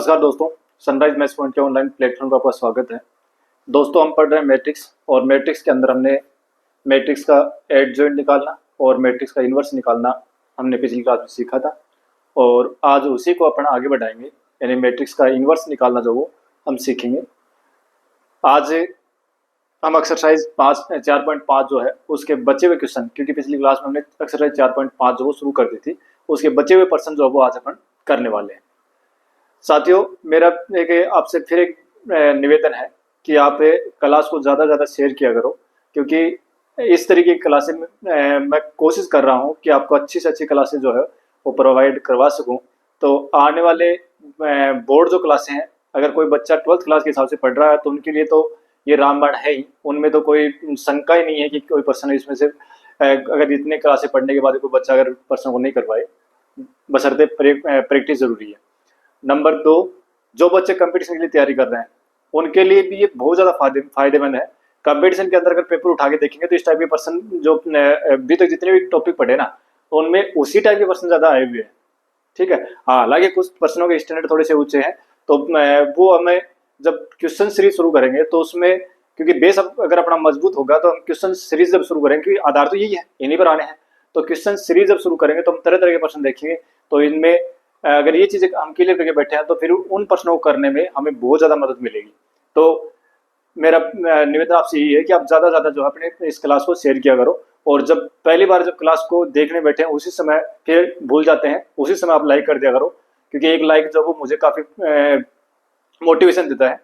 नमस्कार दोस्तों, sunrise maths point के ऑनलाइन प्लेटफॉर्म पर आपका स्वागत है। दोस्तों, हम पढ़ रहे हैं मैट्रिक्स और मैट्रिक्स के अंदर हमने मैट्रिक्स का एडजॉइंट निकालना और मैट्रिक्स का इन्वर्स निकालना हमने पिछली क्लास में सीखा था और आज उसी को अपन आगे बढ़ाएंगे, यानी मैट्रिक्स का इन्वर्स निकालना जो वो हम सीखेंगे। आज हम एक्सरसाइज 4.5 जो है उसके बचे हुए क्वेश्चन, क्योंकि पिछली क्लास में हमने एक्सरसाइज 4.5 जो वो शुरू कर दी थी, उसके बचे हुए पर्सन जो है वो आज अपन करने वाले हैं। साथियों, मेरा एक आपसे फिर एक निवेदन है कि आप क्लास को ज़्यादा से ज़्यादा शेयर किया करो, क्योंकि इस तरीके की क्लासें मैं कोशिश कर रहा हूँ कि आपको अच्छी से अच्छी क्लासें जो है वो प्रोवाइड करवा सकूँ। तो आने वाले बोर्ड जो क्लासें हैं, अगर कोई बच्चा 12th क्लास के हिसाब से पढ़ रहा है तो उनके लिए तो ये रामबाण है ही, उनमें तो कोई शंका ही नहीं है कि कोई पर्सन इसमें से अगर इतने क्लासें पढ़ने के बाद कोई बच्चा अगर पर्सन को नहीं कर पाए, बशर्ते प्रैक्टिस ज़रूरी है। नंबर 2, जो बच्चे कंपटीशन के लिए तैयारी कर रहे हैं उनके लिए भी ये बहुत ज़्यादा फायदेमंद है। कंपटीशन के अंदर अगर पेपर उठा के देखेंगे तो इस टाइप के पर्सन जो अभी तक जितने भी टॉपिक पढ़े ना, उनमें उसी टाइप के पर्सन ज़्यादा आए हुए हैं। ठीक है, हालांकि कुछ पर्सनों के स्टैंडर्ड थोड़े से ऊंचे हैं, तो वो हमें जब क्वेश्चन सीरीज शुरू करेंगे तो उसमें, क्योंकि बेस अगर अपना मजबूत होगा तो हम क्वेश्चन सीरीज जब शुरू करेंगे, क्योंकि आधार तो यही है, इन्हीं पर आने हैं, तो क्वेश्चन सीरीज जब शुरू करेंगे तो हम तरह तरह के प्रश्न देखेंगे। तो इनमें अगर ये चीज़ें हम क्लियर करके बैठे हैं तो फिर उन प्रश्नों को करने में हमें बहुत ज़्यादा मदद मिलेगी। तो मेरा निवेदन आपसे यही है कि आप ज़्यादा से ज़्यादा जो है अपने इस क्लास को शेयर किया करो, और जब पहली बार जब क्लास को देखने बैठे हैं उसी समय फिर भूल जाते हैं, उसी समय आप लाइक कर दिया करो, क्योंकि एक लाइक जो वो मुझे काफ़ी मोटिवेशन देता है।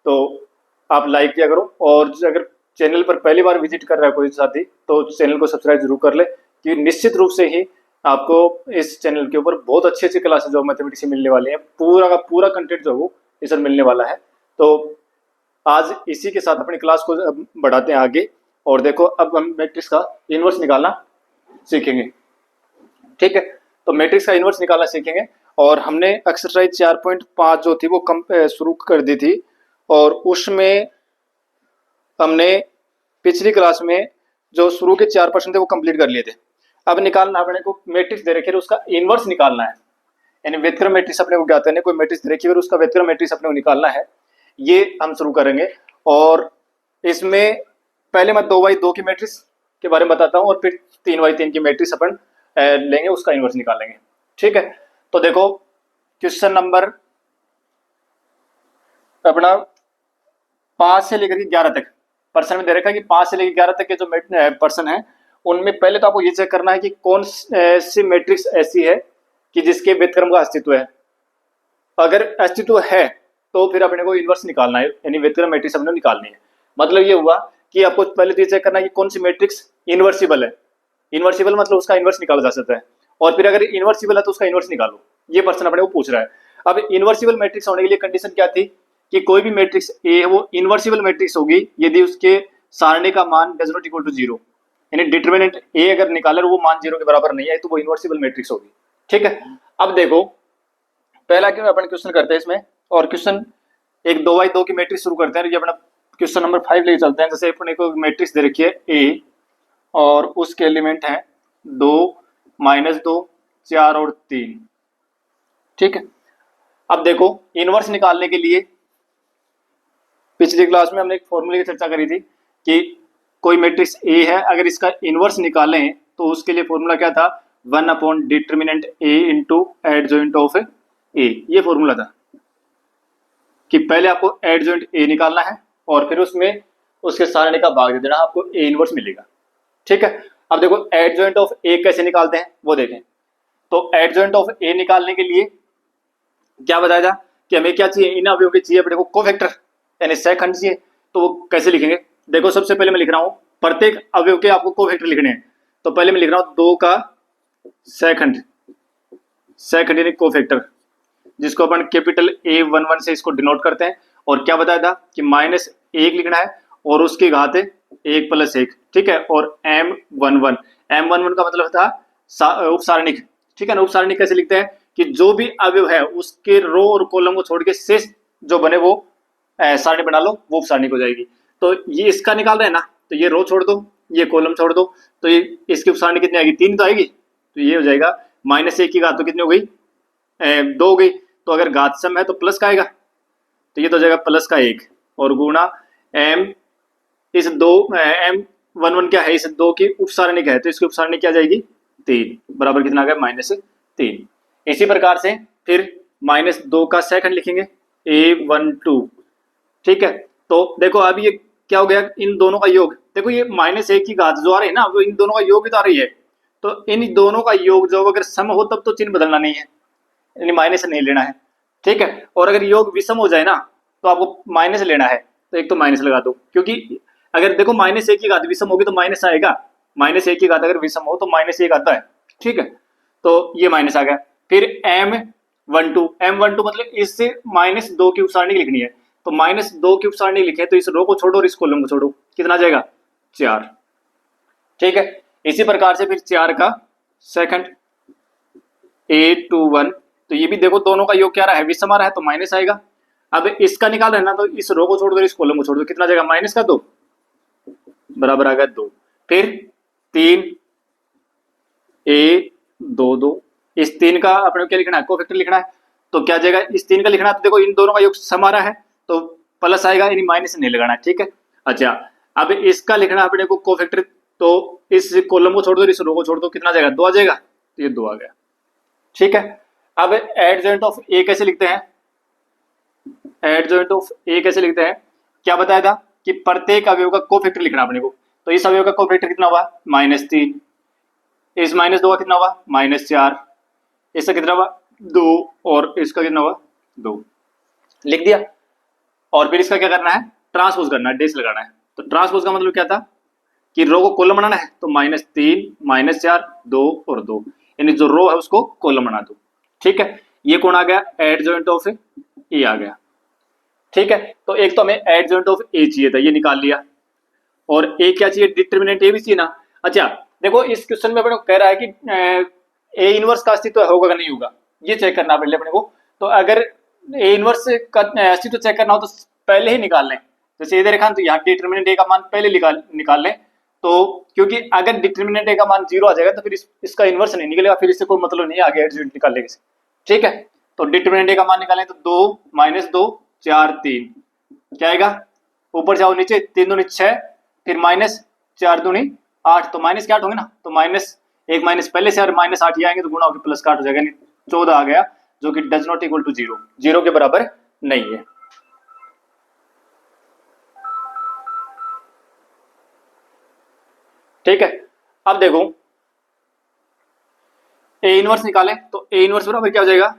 तो आप लाइक किया करो, और अगर चैनल पर पहली बार विजिट कर रहा है कोई साथी तो चैनल को सब्सक्राइब जरूर कर ले, क्योंकि निश्चित रूप से ही आपको इस चैनल के ऊपर बहुत अच्छी अच्छी क्लासेस जो मैथमेटिक्स की मिलने वाली हैं, पूरा का पूरा कंटेंट जो वो इस पर मिलने वाला है। तो आज इसी के साथ अपनी क्लास को बढ़ाते हैं आगे, और देखो अब हम मैट्रिक्स का इन्वर्स निकालना सीखेंगे। ठीक है, तो मैट्रिक्स का इन्वर्स निकालना सीखेंगे, और हमने एक्सरसाइज 4.5 जो थी वो शुरू कर दी थी, और उसमें हमने पिछली क्लास में जो शुरू के 4% थे वो कंप्लीट कर लिए थे। अब निकालना अपने को मैट्रिक्स दे रखी है, उसका इन्वर्स निकालना है, यानी व्युत्क्रम मैट्रिक्स अपने को ज्ञात है, कोई मैट्रिक्स दे रखी है और उसका व्युत्क्रम मैट्रिक्स अपने को निकालना है। ये हम शुरू करेंगे, और इसमें पहले मैं 2x2 की मैट्रिक्स के बारे में बताता हूँ और फिर 3x3 की मैट्रिक्स अपन लेंगे, उसका इन्वर्स निकालेंगे। ठीक है, तो देखो क्वेश्चन नंबर अपना 5 से लेकर 11 तक पर्सन में दे रखा है कि 5 से लेकर 11 तक के जो पर्सन है उनमें पहले तो आपको ये चेक करना है कि कौन सी मैट्रिक्स ऐसी है कि जिसके व्युत्क्रम का अस्तित्व है। अगर अस्तित्व है तो फिर अपने को इन्वर्स निकालना है, यानी व्युत्क्रम मैट्रिक्स अपने को निकालनी है। मतलब ये हुआ कि आपको पहले तो ये चेक करना है कि कौन सी मैट्रिक्स इन्वर्सिबल है। इन्वर्सिबल मतलब उसका इन्वर्स निकाला जा सकता है, और फिर अगर इन्वर्सिबल है तो उसका इन्वर्स निकालो। ये पर्सन अपने को पूछ रहा है। अब इन्वर्सिबल मैट्रिक्स होने के लिए कंडीशन क्या थी कि कोई भी मैट्रिक्स ए है वो इन्वर्सिबल मैट्रिक्स होगी यदि उसके सारणी का मान डज नॉट इक्वल टू 0, यानी डिटरमिनेंट ए अगर निकाले वो मान 0 के बराबर नहीं है तो वो इन्वर्सिबल मैट्रिक्स होगी। ठीक है, अब देखो पहला क्यों अपन क्वेश्चन करते हैं इसमें, और क्वेश्चन एक 2x2 की मैट्रिक्स शुरू करते हैं। ये अपना क्वेश्चन नंबर 5 लेके चलते हैं। जैसे अपने को मैट्रिक्स दे रखी है ए, और उसके एलिमेंट हैं 2, -2, 4 और 3। ठीक है, अब देखो इन्वर्स निकालने के लिए पिछली क्लास में हमने एक फॉर्मूले की चर्चा करी थी कि कोई मैट्रिक्स ए है, अगर इसका इन्वर्स निकालें तो उसके लिए फॉर्मूला क्या था, 1/डिटरमिनेंट ए इंटू एडजॉइंट ऑफ ए। ये फॉर्मूला था कि पहले आपको एडजॉइंट ए निकालना है और फिर उसमें उसके सारणी का भाग दे देना, आपको ए इन्वर्स मिलेगा। ठीक है, अब देखो एडजॉइंट ऑफ ए कैसे निकालते हैं वो देखें। तो एडजॉइंट ऑफ ए निकालने के लिए क्या बताया था कि हमें क्या चाहिए, इन अवयवों की चाहिए अपने को कोफैक्टर, यानी सहखंड चाहिए। तो वो कैसे लिखेंगे, देखो सबसे पहले मैं लिख रहा हूं प्रत्येक अवयव के आपको कोफैक्टर लिखने हैं। तो पहले मैं लिख रहा हूं 2 का सहखंड, सहखंड यानी कोफैक्टर, जिसको अपन कैपिटल A11 से इसको डिनोट करते हैं। और क्या बताया था कि -1 लिखना है और उसकी घात 1 + 1। ठीक है, और M11 का मतलब था उपसारणिक। ठीक है ना, उपसारणिक कैसे लिखते हैं कि जो भी अवयव है उसके रो और कॉलम को छोड़ के शेष जो बने वो सारणी बना लो, वो उपसारणिक हो जाएगी। तो ये इसका निकाल रहे हैं ना, तो ये रो छोड़ दो, ये कॉलम छोड़ दो, तो ये इसकी उपसारणी कितनी आएगी, 3 तो आएगी। तो ये हो जाएगा -1 की घात तो कितनी हो गई, 2 हो गई। तो अगर घात सम है तो प्लस का आएगा, तो ये तो हो जाएगा प्लस का 1 और गुणा m इस 2 m11 क्या है, इस 2 की उपसारणिक है तो इसकी उपसारणिक क्या जाएगी 3 बराबर कितना आ गया -3। इसी प्रकार से फिर -2 का सेकंड लिखेंगे a12, ठीक है। तो देखो अब ये क्या हो गया, इन दोनों का योग, देखो ये -1 की घात जो आ रही है ना वो इन दोनों का योग तो आ रही है, तो इन दोनों का योग जो अगर सम हो तब तो चिन्ह बदलना नहीं है, यानी माइनस नहीं लेना है, ठीक है। और अगर योग विषम हो जाए ना तो आपको माइनस लेना है, तो एक तो माइनस लगा दो, क्योंकि अगर देखो -1 की घात विषम होगी तो माइनस आएगा, -1 की घात अगर विषम हो तो -1 आता है, ठीक है। तो ये माइनस आ गया। फिर m12 मतलब इससे -2 की उपसारणिक लिखनी है, तो -2 की उपसारणिक लिखे तो इस रो को छोड़ो और इस कॉलम को छोड़ो, कितना आ जाएगा 4, ठीक है। इसी प्रकार से फिर 4 का सेकंड a21, तो ये भी देखो दोनों का योग क्या रहा है, विषम आ रहा है तो माइनस आएगा। अब इसका निकाल है ना, तो इस रो को छोड़ दो इस कॉलम को छोड़ दो, कितना आ जाएगा -2 बराबर आ गया 2। फिर 3 a22, इस 3 का अपने क्या लिखना है, कोफैक्टर लिखना है, तो क्या जाएगा इस 3 का लिखना है, तो देखो इन दोनों का योग सम आ रहा है तो प्लस आएगा, यानी माइनस नहीं लगाना है, ठीक है। अच्छा अब इसका लिखना है अपने को कोफैक्टर, तो इस कॉलम को छोड़ दो इस रो को छोड़ दो, कितना आ जाएगा 2 आ जाएगा, तो ये 2 आ गया, ठीक है। अब एडजॉइंट ऑफ ए कैसे लिखते हैं, एडजॉइंट ऑफ ए कैसे लिखते हैं, क्या बताया था कि प्रत्येक अवयव का कोफैक्टर लिखना अपने को, तो इस अवयव का कोफैक्टर कितना हुआ -3, इस -2 का कितना हुआ -4, इसका कितना हुआ 2 और इसका कितना हुआ 2, लिख दिया। और फिर इसका क्या करना है, ट्रांसपोज करना है, डेश लगाना है। तो ट्रांसपोज का मतलब क्या था कि रो को कॉलम बनाना है, तो -3 -4 2 और 2, यानी जो रो है उसको कॉलम बना दो, ठीक है। ये कौन आ गया, एडजॉइंट ऑफ ए आ गया, ठीक है। तो एक तो हमें एडजॉइंट ऑफ ए चाहिए था, ये निकाल लिया, और ए क्या चाहिए, डिटर्मिनेंट ए भी चाहिए ना। अच्छा देखो इस क्वेश्चन में अपने को कह रहा है कि ए इनवर्स का अस्तित्व होगा कि नहीं होगा, ये चेक करना पहले अपने को। तो अगर ए इनवर्स का अस्तित्व चेक करना हो तो पहले ही निकाल लें, जैसे ये दे रखा तो यहाँ डिटर्मिनेंट ए का मान पहले निकाल लें, तो क्योंकि अगर डिटर्मिनेंट ए का मान 0 आ जाएगा तो फिर इसका इनवर्स नहीं निकलेगा, फिर इससे कोई मतलब नहीं आगे एडजॉइंट निकालने के, ठीक है। तो डिटर्मिनेंट ए का मान निकालें तो 2 -2 4 3, क्या आएगा, ऊपर जाओ नीचे 3 दूनी 6, फिर -4 दूनी 8, तो माइनस के 8 होंगे ना, तो -1 माइनस पहले से और -8 ही आएंगे तो गुणा होकर प्लस का 8 हो जाएगा, 14 आ गया, जो कि डज नॉट इक्वल टू 0, 0 के बराबर नहीं है, ठीक है। अब देखो ए इनवर्स निकालें, तो ए इनवर्स बराबर क्या हो जाएगा,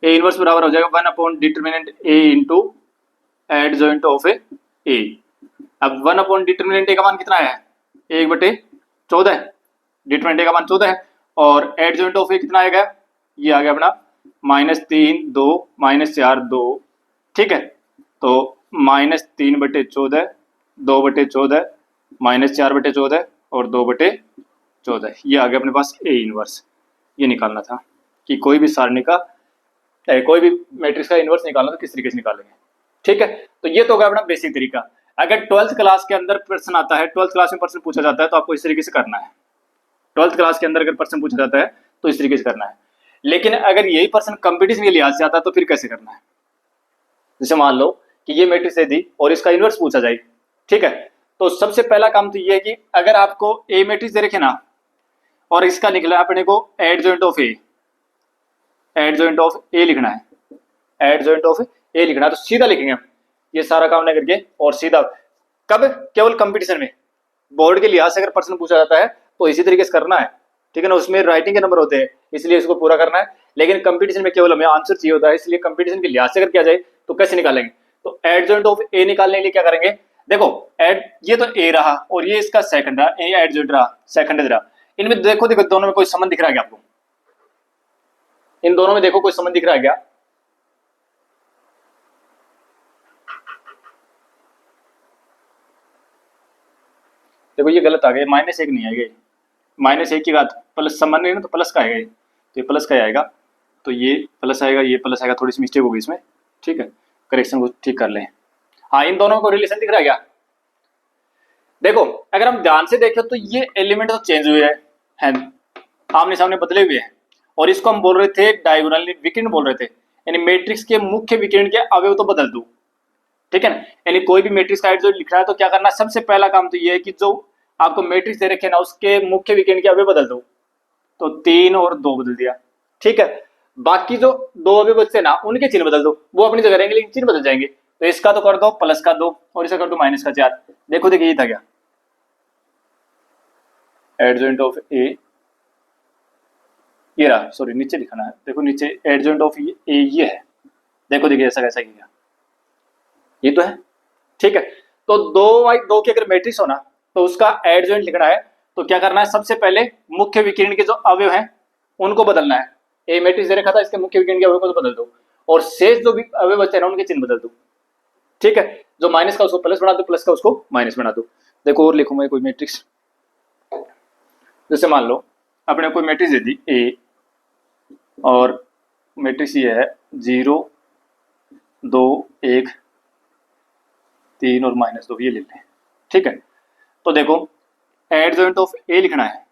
ए इनवर्स बराबर हो जाएगा 1 determinant A into adjoint of A. अब 1 डिटर्मिनेंट ए का मान कितना है 1/14, डिटर्मिनेंट ए का मान 14 है, और एडजॉइंट ऑफ ए कितना आएगा, ये आ गया अपना -3 2 -4 2, ठीक है। तो -3/14 2/14 -4/14 और 2/14, ये आ गया अपने पास ए इनवर्स। ये निकालना था कि कोई भी सारणी का कोई भी मैट्रिक्स का इनवर्स निकालना तो किस तरीके से निकालेंगे, ठीक है। तो ये तो होगा अपना बेसिक तरीका। अगर 12th क्लास के अंदर प्रश्न आता है, 12th क्लास में प्रश्न पूछा जाता है तो आपको इस तरीके से करना है, 12th क्लास के अंदर अगर प्रश्न पूछा जाता है तो इस तरीके से करना है। लेकिन अगर यही प्रश्न कंपटीशन के लिहाज से आता है तो फिर कैसे करना है, जैसे मान लो कि ये मैट्रिक्स दे दी और इसका इनवर्स पूछा जाए, ठीक है। तो सबसे पहला काम तो ये है कि अगर आपको ए मैट्रिक्स दे रखे ना और इसका निकला अपने को adjoint of A, adjoint of A लिखना है, एडजॉइंट ऑफ ए लिखना है, तो सीधा लिखेंगे हम ये सारा काम नहीं करके, और सीधा कब, केवल कंपटीशन में, बोर्ड के लिहाज से अगर प्रश्न पूछा जाता है तो इसी तरीके से करना है, ठीक है ना। उसमें राइटिंग के नंबर होते हैं इसलिए इसको पूरा करना है, लेकिन कंपटीशन में केवल हमें आंसर चाहिए होता है, इसलिए कंपटीशन के लिहाज से अगर किया जाए तो कैसे निकालेंगे, तो एडजॉइंट ऑफ ए निकालने के लिए क्या करेंगे, देखो ये तो ए रहा और ये इसका सेकंड रहा, ए एडजॉइंट रहा, सेकंड रहा, इनमें देखो देखो दोनों में कोई संबंध दिख रहा है क्या आपको, इन दोनों में देखो कोई संबंध दिख रहा है क्या, देखो ये गलत आ गया, -1 नहीं आएगा, -1 की बात प्लस संबंध नहीं है ना, तो प्लस का आएगा ये, तो ये प्लस का आएगा, तो ये प्लस आएगा, ये प्लस आएगा, थोड़ी सी मिस्टेक होगी इसमें, ठीक है, करेक्शन को ठीक कर लें। हाँ इन दोनों को रिलेशन दिख रहा है क्या, देखो अगर हम ध्यान से देखें तो ये एलिमेंट तो चेंज हुए हैं, आमने सामने बदले हुए हैं, और इसको हम बोल रहे थे डायगोनल विकर्ण बोल रहे थे, यानी मैट्रिक्स के मुख्य विकर्ण के अवयव तो बदल दो, ठीक है ना। यानी कोई भी मैट्रिक्स का जो लिख रहा है तो क्या करना, सबसे पहला काम तो ये है कि जो आपको मैट्रिक्स दे रखे ना उसके मुख्य विकर्ण के अवयव बदल दो। तो 3 और 2 बदल दिया, ठीक है। बाकी जो 2 अवयव बचते ना उनके चिन्ह बदल दो, वो अपनी जगह रहेंगे लेकिन चिन्ह बदल जाएंगे। तो इसका तो कर दो प्लस का 2 और इसका कर दो माइनस का 4। देखो देखिए ये था क्या, एडजॉइंट ऑफ ए, ये रहा, सॉरी नीचे लिखना है, देखो नीचे एडजॉइंट ऑफ ए ये है, देखो देखिए ऐसा कैसा किया, ये तो है, ठीक है। तो 2 की अगर मैट्रिक्स हो ना तो उसका एडजॉइंट लिखना है तो क्या करना है, सबसे पहले मुख्य विकर्ण के जो अवयव हैं उनको बदलना है। ए मैट्रिक्स दे रखा था, इसके मुख्य विकर्ण के अवयव को तो बदल दो और शेष जो भी अवयव बचते हैं ना उनके चिन्ह बदल दो, ठीक है। जो माइनस का उसको प्लस बना दो, प्लस का उसको माइनस बना दो। देखो और लिखूंगा कोई मैट्रिक्स, जैसे मान लो अपने कोई मैट्रिक्स दे दी ए और मैट्रिक्स ये है 0 2 1 3 और -2, ये ले लें, ठीक है। तो देखो एडजॉइंट ऑफ ए लिखना है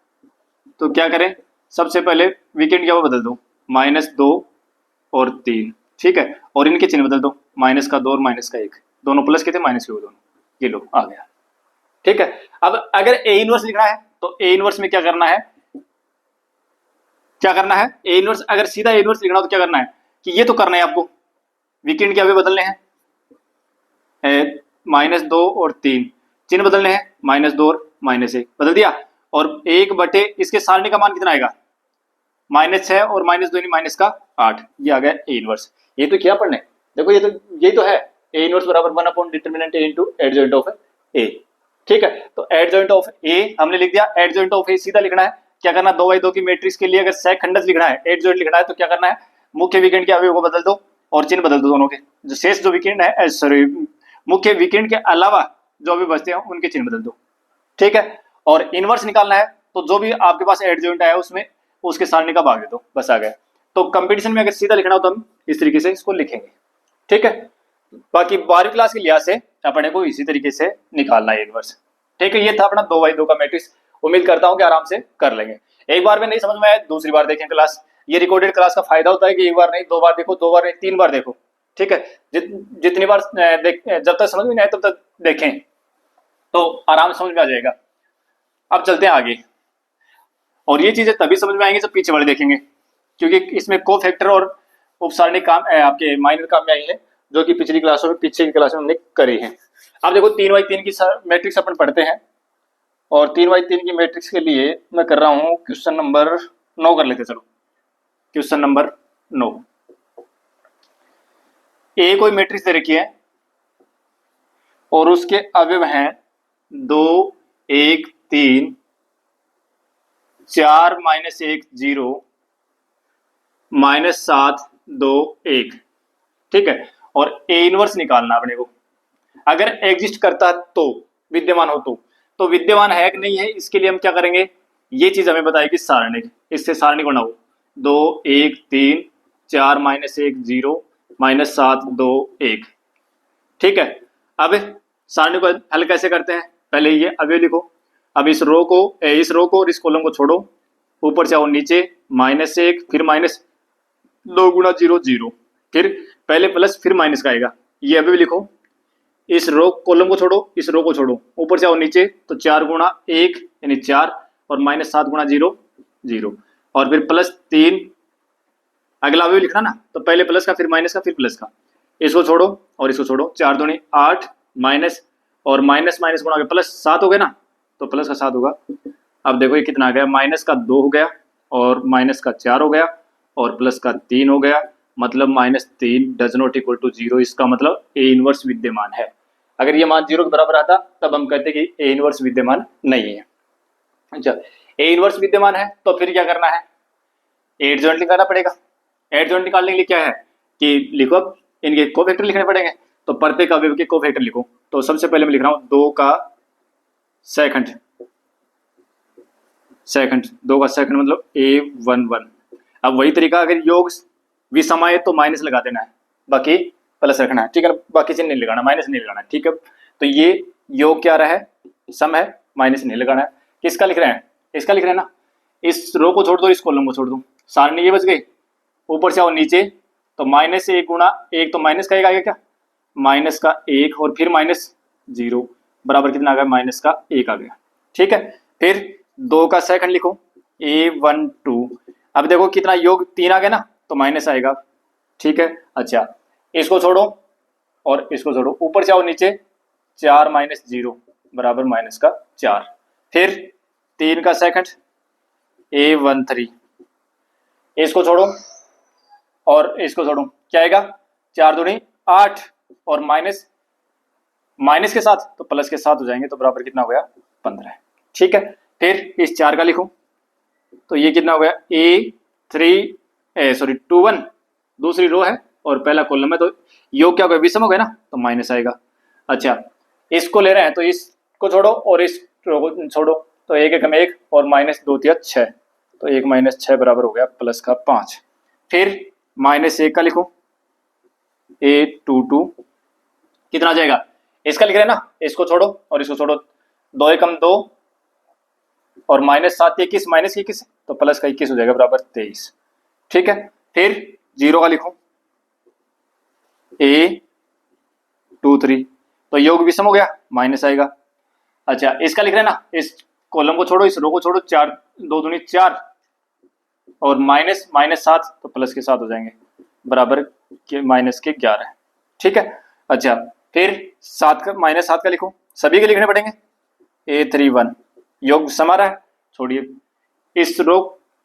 तो क्या करें, सबसे पहले विकर्ण क्या वो बदल दो, -2 और 3, ठीक है। और इनके चिन्ह बदल दो, माइनस का 2 और माइनस का 1, दोनों प्लस के थे माइनस के वो दोनों, ये लो आ गया, ठीक है। अब अगर ए इनवर्स लिखना है तो ए इनवर्स में क्या करना है, ए इनवर्स अगर सीधा ए इनवर्स लिखना हो तो क्या करना है कि ये तो करना है आपको, विकर्ण के अवयव बदलने हैं, -2 और 3, चिन्ह बदलने हैं, -2 और -1 बदल दिया, और 1 बटे इसके सारणी का मान कितना आएगा, -6 और -2 माइनस का 8, ये आ गया ए इनवर्स। ये तो किया पढ़ने, देखो यही तो है, ए इनवर्स बराबर 1 determinant A into adjoint of A, ठीक है। तो एडजॉइंट ऑफ ए हमने लिख दिया, एडजॉइंट ऑफ ए सीधा लिखना है, क्या करना 2x2 की मैट्रिक्स के लिए अगर सहखंडक लिखना है, एडजॉइंट लिखना है तो क्या करना है, मुख्य विकर्ण के अवयव को बदल दो और चिन्ह बदल दो दोनों के, जो शेष जो विकर्ण है सॉरी मुख्य विकर्ण के अलावा जो भी बचते हैं उनके चिन्ह बदल दो, ठीक है। और इनवर्स निकालना है तो जो भी आपके पास एडजॉइंट है उसमें उसके सारणी का भाग दे दो, बस आ गया। तो कंपटीशन में अगर सीधा लिखना हो तो हम इस तरीके से इसको लिखेंगे, ठीक है। बाकी 12वीं क्लास के लिहाज से अपने को इसी तरीके से निकालना है इनवर्स, ठीक है। ये था अपना 2x2 का मैट्रिक्स, उम्मीद करता हूं कि आराम से कर लेंगे। एक बार में नहीं समझ में आया दूसरी बार देखें क्लास, ये रिकॉर्डेड क्लास का फायदा होता है कि एक बार नहीं 2 बार देखो, 2 बार नहीं 3 बार देखो, ठीक है। जितनी बार जब तक समझ में नहीं आए तब तक देखें तो आराम से समझ में आ जाएगा। अब चलते हैं आगे, और ये चीजें तभी समझ में आएंगी जब पीछे वाले देखेंगे, क्योंकि इसमें को फैक्टर और उपसारणी काम आपके माइनर काम में आई है, जो कि पिछली क्लासों में पीछे की क्लास में हमने करी है। अब देखो 3x3 की मैट्रिक्स अपन पढ़ते हैं, और 3x3 की मैट्रिक्स के लिए मैं कर रहा हूँ क्वेश्चन नंबर 9 कर लेते, चलो क्वेश्चन नंबर 9। ए कोई मैट्रिक्स दे रखी है और उसके अवयव हैं 2 1 3 4 -1 0 -7 2 1, ठीक है। और ए इनवर्स निकालना अपने को, अगर एग्जिस्ट करता है तो विद्यमान हो तो विद्यमान है कि नहीं है, इसके लिए हम क्या करेंगे, ये चीज हमें बताएगी सारणी, इससे सारणी बनाओ 2 1 3 4 -1 0 -7 2 1, ठीक है। अब सारणी को हल कैसे करते हैं, पहले ये अवयव लिखो, अब इस रो को और इस कॉलम को छोड़ो, ऊपर से आओ नीचे -1 फिर -2 गुणा 0 0, फिर पहले प्लस फिर माइनस का आएगा, ये अभी लिखो, इस रो कॉलम को छोड़ो, इस रो को छोड़ो, ऊपर से आओ नीचे, तो 4 गुणा 1 यानी 4 और -7 गुणा 0 0, और फिर +3, अगला अभी लिखना ना, तो पहले प्लस का फिर माइनस का फिर प्लस का, इसको छोड़ो और इसको छोड़ो, 4 दूनी 8 माइनस और माइनस गुणा के +7 हो गया ना, तो प्लस का 7 होगा। अब देखो ये कितना आ गया, -2 हो गया और -4 हो गया और +3 हो गया, मतलब -3 डज नॉट इक्वल टू 0, इसका मतलब ए इनवर्स विद्यमान है। अगर ये मान 0 के बराबर आता तब हम कहते कि ए इनवर्स विद्यमान नहीं है। अच्छा, ए इनवर्स विद्यमान है तो फिर क्या करना है, एडजॉइंट निकालना पड़ेगा। एडजॉइंट निकालने के लिए क्या है कि लिखो, अब इनके कोफैक्टर लिखने पड़ेंगे, तो प्रत्येक अवयव के कोफैक्टर लिखो। तो सबसे पहले मैं लिख रहा हूँ 2 का सेकंड, 2 का सेकंड मतलब A11। अब वही तरीका, अगर योग विषम आए तो माइनस लगा देना है, बाकी प्लस रखना है, ठीक है, बाकी चिन्ह नहीं लगाना, माइनस नहीं लगाना, ठीक है। तो ये योग क्या रहा है, सम है, माइनस नहीं लगाना है। किसका लिख रहे हैं, इसका लिख रहे हैं ना, इस रो को छोड़ दो, इस कॉलम को छोड़ दो, सारणी ये बच गई, ऊपर से आओ नीचे, तो माइनस एक गुणा एक, तो माइनस का एक आ गया क्या, माइनस का एक, और फिर माइनस जीरो बराबर कितना आ गया, माइनस का एक आ गया। ठीक है, फिर 2 का सेकंड लिखो, A12। अब देखो कितना योग 3 आ गया ना, तो माइनस आएगा। ठीक है, अच्छा इसको छोड़ो और इसको छोड़ो, ऊपर से आओ नीचे, 4 माइनस जीरो बराबर माइनस का 4। फिर 3 का सेकंड A13, इसको छोड़ो और इसको छोड़ो, क्या आएगा, 4 दूनी 8, और माइनस माइनस के साथ तो प्लस के साथ हो जाएंगे, तो बराबर कितना हो गया, 15। ठीक है, फिर इस 4 का लिखो, तो ये कितना हो गया, A21, दूसरी रो है और पहला कॉलम है, तो योग क्या हो गया, विषम हो गया ना, तो माइनस आएगा। अच्छा इसको ले रहे हैं, तो इसको छोड़ो और इस रो को छोड़ो, तो एक एक में एक, और माइनस 2 3 6, तो 1 माइनस 6 बराबर हो गया प्लस का 5। फिर माइनस 1 का लिखो, A22 कितना आ जाएगा, इसका लिख रहे हैं ना, इसको छोड़ो और इसको छोड़ो, 2 एकम 2, और माइनस 7 21, माइनस 21, तो प्लस का 21 हो जाएगा बराबर 23। ठीक है, फिर 0 का लिखो, A23, तो योग विषम हो गया, माइनस आएगा। अच्छा इसका लिख रहे हैं ना, इस कॉलम को छोड़ो, इस रो को छोड़ो, 4 2 दूनी 4, और माइनस माइनस 7, तो प्लस के साथ हो जाएंगे बराबर के माइनस के 11। ठीक है, अच्छा फिर 7 का माइनस 7 का लिखो, सभी के लिखने पड़ेंगे, A31 योग समा रहा है, छोड़िए इस रो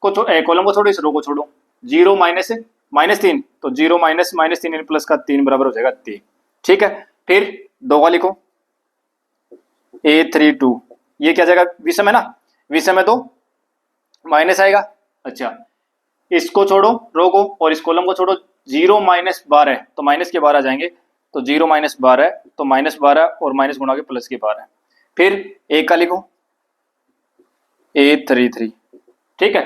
को, कॉलम को छोड़ो, इस रो को छोड़ो, 0 माइनस माइनस 3, तो 0 माइनस माइनस 3 प्लस का 3 बराबर हो जाएगा 3। ठीक है, फिर 2 का लिखो, A32, ये क्या जाएगा, विषम है ना, विषम है तो माइनस आएगा। अच्छा इसको छोड़ो रो को और इस कॉलम को छोड़ो, 0 माइनस 12, तो माइनस के 12 आ जाएंगे, तो 0 माइनस 12, तो माइनस 12 और माइनस गुणा के प्लस के 12। फिर 1 का लिखो, A33। ठीक है,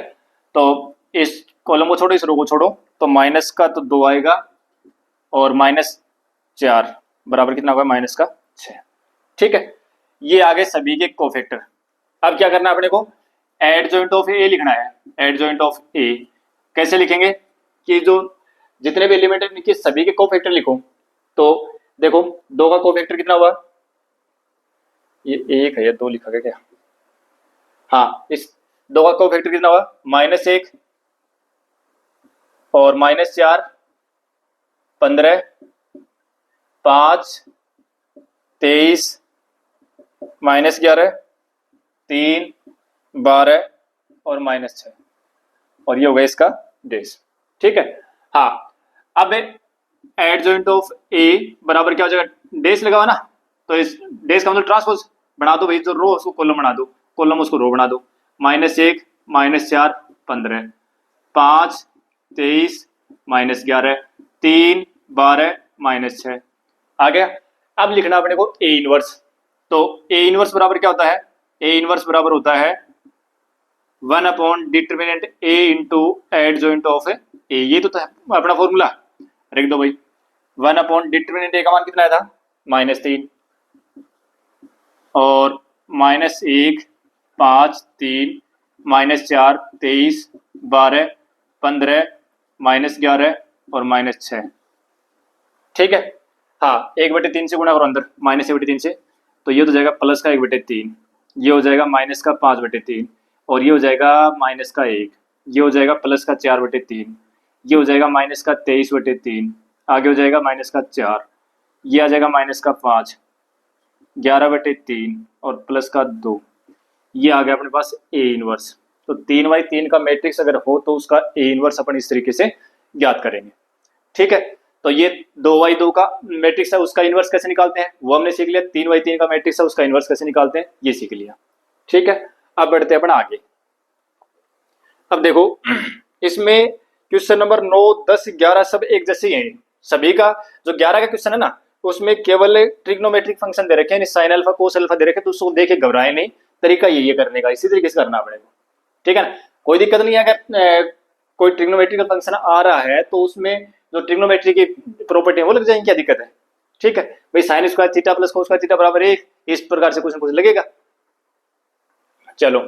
तो इस कॉलम को छोड़ो, इस रो को छोड़ो, तो माइनस का तो 2 आएगा, और माइनस 4 बराबर कितना होगा, माइनस का 6। ठीक है, ये आगे सभी के कोफैक्टर। अब क्या करना है अपने को, एडजॉइंट ऑफ ए लिखना है। एडजॉइंट ऑफ ए कैसे लिखेंगे, कि जो जितने भी एलिमेंट है उनके सभी के कोफैक्टर लिखो। तो देखो 2 का कोफैक्टर कितना हुआ, ये 1 है या 2 लिखा गया क्या, हाँ इस 2 का कोफैक्टर कितना हुआ, -1 और -4 15 5 23 -11 3 12 और -6, और ये हो गया इसका डेस। ठीक है, हाँ अब एडजॉइंट ऑफ ए बराबर क्या हो जाएगा, डेस लगाओ ना, तो इस डेस का मतलब ट्रांसपोज बना दो भाई, जो रो उसको कॉलम बना दो, कॉलम उसको रो बना दो, -1 -4 15 5 23 -11 3 12 -6 आ गया। अब लिखना अपने को ए इनवर्स, तो ए इनवर्स बराबर क्या होता है, ए इनवर्स बराबर होता है 1 upon determinant A into adjoint of A, ये तो था अपना फॉर्मूला, लिख दो भाई 1 अपॉन डिटर्मिनेंट ए का मान कितना आया था, -3, और -1 5 3 -4 23 12 15 -11 और -6। ठीक है, हाँ 1/3 से गुणा करो अंदर, -1/3 से, तो ये हो जाएगा प्लस का 1/3, ये हो जाएगा माइनस का 5/3, और ये हो जाएगा माइनस का 1, ये हो जाएगा प्लस का 4/3, ये हो जाएगा माइनस का 23/3, आगे हो जाएगा माइनस का 4, ये आ जाएगा माइनस का 5, 11/3 और प्लस का 2, ये आ गया अपने पास ए इनवर्स। तो 3/3 का मैट्रिक्स अगर हो तो उसका ए इनवर्स अपन इस तरीके से ज्ञात करेंगे। ठीक है, तो ये 2/2 का मैट्रिक्स है, उसका इनवर्स कैसे निकालते हैं वो हमने सीख लिया। 3/3 का मैट्रिक्स है, उसका इनवर्स कैसे निकालते हैं ये सीख लिया। ठीक है, अब बढ़ते हैं अपन आगे। अब देखो इसमें क्वेश्चन नंबर 9 10 11 सब एक जैसे ही हैं सभी का। जो 11 का क्वेश्चन है ना उसमें केवल ट्रिग्नोमेट्रिक फंक्शन दे रखे हैं, साइन अल्फा कोस अल्फा दे रखे, तो उसको देख के घबराए नहीं, तरीका यही है करने का, इसी तरीके से करना पड़ेगा। ठीक है ना, कोई दिक्कत नहीं है। अगर कोई ट्रिग्नोमेट्रिकल फंक्शन आ रहा है तो उसमें जो ट्रिग्नोमेट्री की प्रॉपर्टी है वो लग जाएंगी, क्या दिक्कत है। ठीक है भाई, sine square theta plus cos square theta बराबर 1, इस प्रकार से कुछ ना कुछ लगेगा। चलो